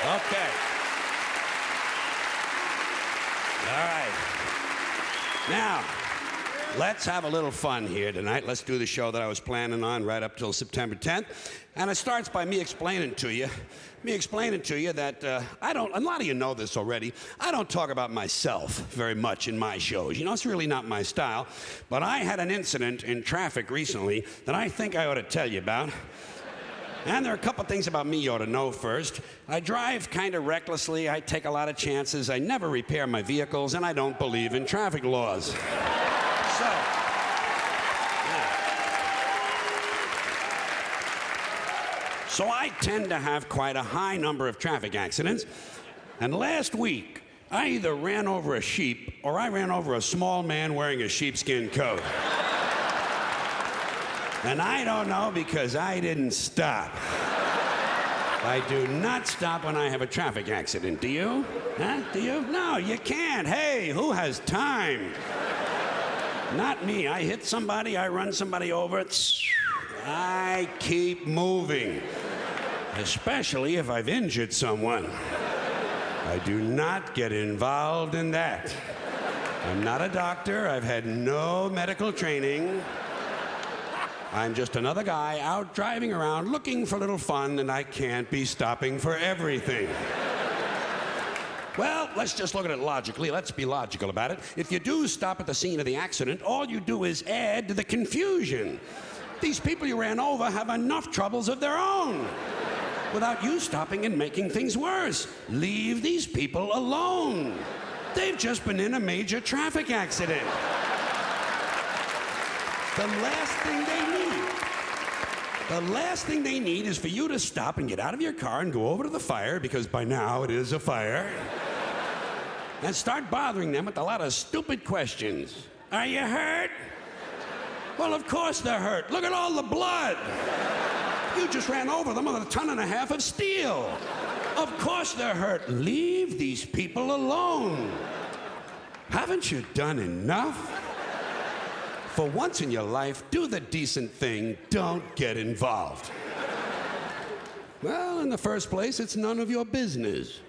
Okay. All right. Now, let's have a little fun here tonight. Let's do the show that I was planning on right up till September 10th. And it starts by me explaining to you that I don't, a lot of you know this already, I don't talk about myself very much in my shows. You know, it's really not my style. But I had an incident in traffic recently that I think I ought to tell you about. And there are a couple things about me you ought to know first. I drive kind of recklessly, I take a lot of chances, I never repair my vehicles, and I don't believe in traffic laws. So I tend to have quite a high number of traffic accidents. And last week, I either ran over a sheep or I ran over a small man wearing a sheepskin coat. And I don't know because I didn't stop. I do not stop when I have a traffic accident. Do you? Huh? Do you? No, you can't. Hey, who has time? Not me. I hit somebody, I run somebody over. I keep moving. Especially if I've injured someone. I do not get involved in that. I'm not a doctor. I've had no medical training. I'm just another guy out driving around looking for a little fun, and I can't be stopping for everything. Well, let's just look at it logically. Let's be logical about it. If you do stop at the scene of the accident, all you do is add to the confusion. These people you ran over have enough troubles of their own without you stopping and making things worse. Leave these people alone. They've just been in a major traffic accident. The last thing they need is for you to stop and get out of your car and go over to the fire, because by now it is a fire, and start bothering them with a lot of stupid questions. Are you hurt? Well, of course they're hurt. Look at all the blood. You just ran over them with 1.5 tons of steel. Of course they're hurt. Leave these people alone. Haven't you done enough? For once in your life, do the decent thing. Don't get involved. Well, in the first place, it's none of your business.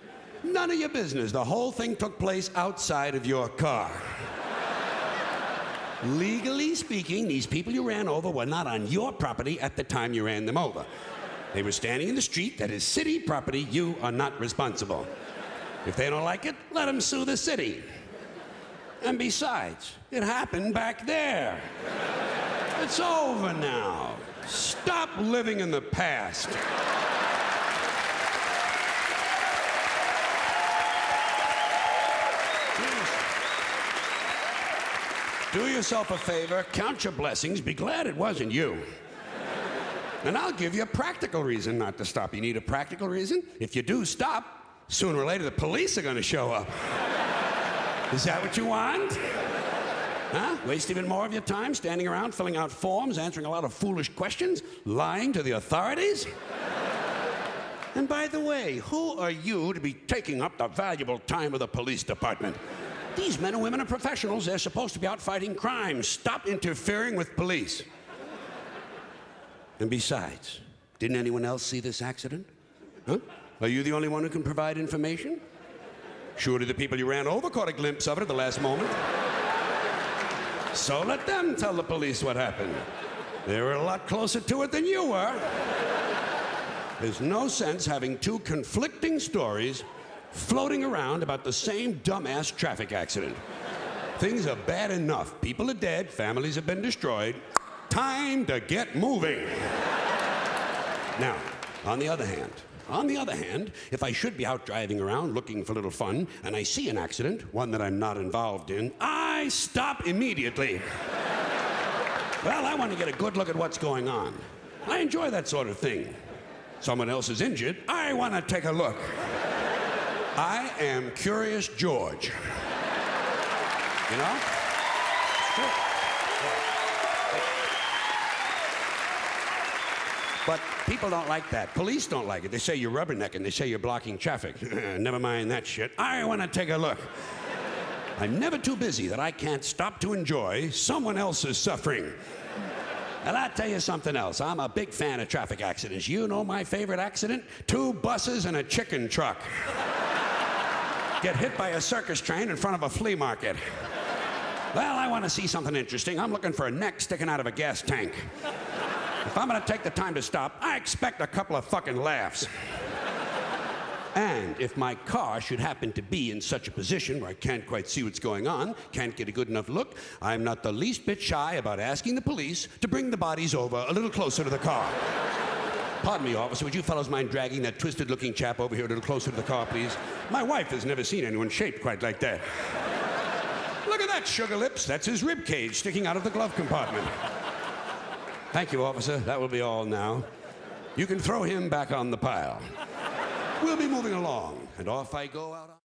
None of your business. The whole thing took place outside of your car. Legally speaking, these people you ran over were not on your property at the time you ran them over. They were standing in the street that is city property. You are not responsible. If they don't like it, let them sue the city. And besides, it happened back there. It's over now. Stop living in the past. Do yourself a favor, count your blessings, be glad it wasn't you. And I'll give you a practical reason not to stop. You need a practical reason? If you do stop, sooner or later the police are going to show up. Is that what you want? Huh? Waste even more of your time standing around filling out forms, answering a lot of foolish questions, lying to the authorities? And by the way, who are you to be taking up the valuable time of the police department? These men and women are professionals. They're supposed to be out fighting crime. Stop interfering with police. And besides, didn't anyone else see this accident? Huh? Are you the only one who can provide information? Surely the people you ran over caught a glimpse of it at the last moment. So let them tell the police what happened. They were a lot closer to it than you were. There's no sense having two conflicting stories floating around about the same dumbass traffic accident. Things are bad enough. People are dead, families have been destroyed. Time to get moving. Now, on the other hand, if I should be out driving around looking for a little fun and I see an accident, one that I'm not involved in, I stop immediately. Well, I want to get a good look at what's going on. I enjoy that sort of thing. Someone else is injured, I want to take a look. I am Curious George. You know? It's true. But people don't like that. Police don't like it. They say you're rubbernecking. They say you're blocking traffic. Never mind that shit. I want to take a look. I'm never too busy that I can't stop to enjoy someone else's suffering. And I'll tell you something else. I'm a big fan of traffic accidents. You know my favorite accident? 2 buses and a chicken truck. Get hit by a circus train in front of a flea market. Well, I want to see something interesting. I'm looking for a neck sticking out of a gas tank. If I'm going to take the time to stop, I expect a couple of fucking laughs. And if my car should happen to be in such a position where I can't quite see what's going on, can't get a good enough look, I'm not the least bit shy about asking the police to bring the bodies over a little closer to the car. Pardon me, officer, would you fellows mind dragging that twisted-looking chap over here a little closer to the car, please? My wife has never seen anyone shaped quite like that. Look at that, sugar lips. That's his rib cage sticking out of the glove compartment. Thank you, officer. That will be all now. You can throw him back on the pile. We'll be moving along, and off I go out on...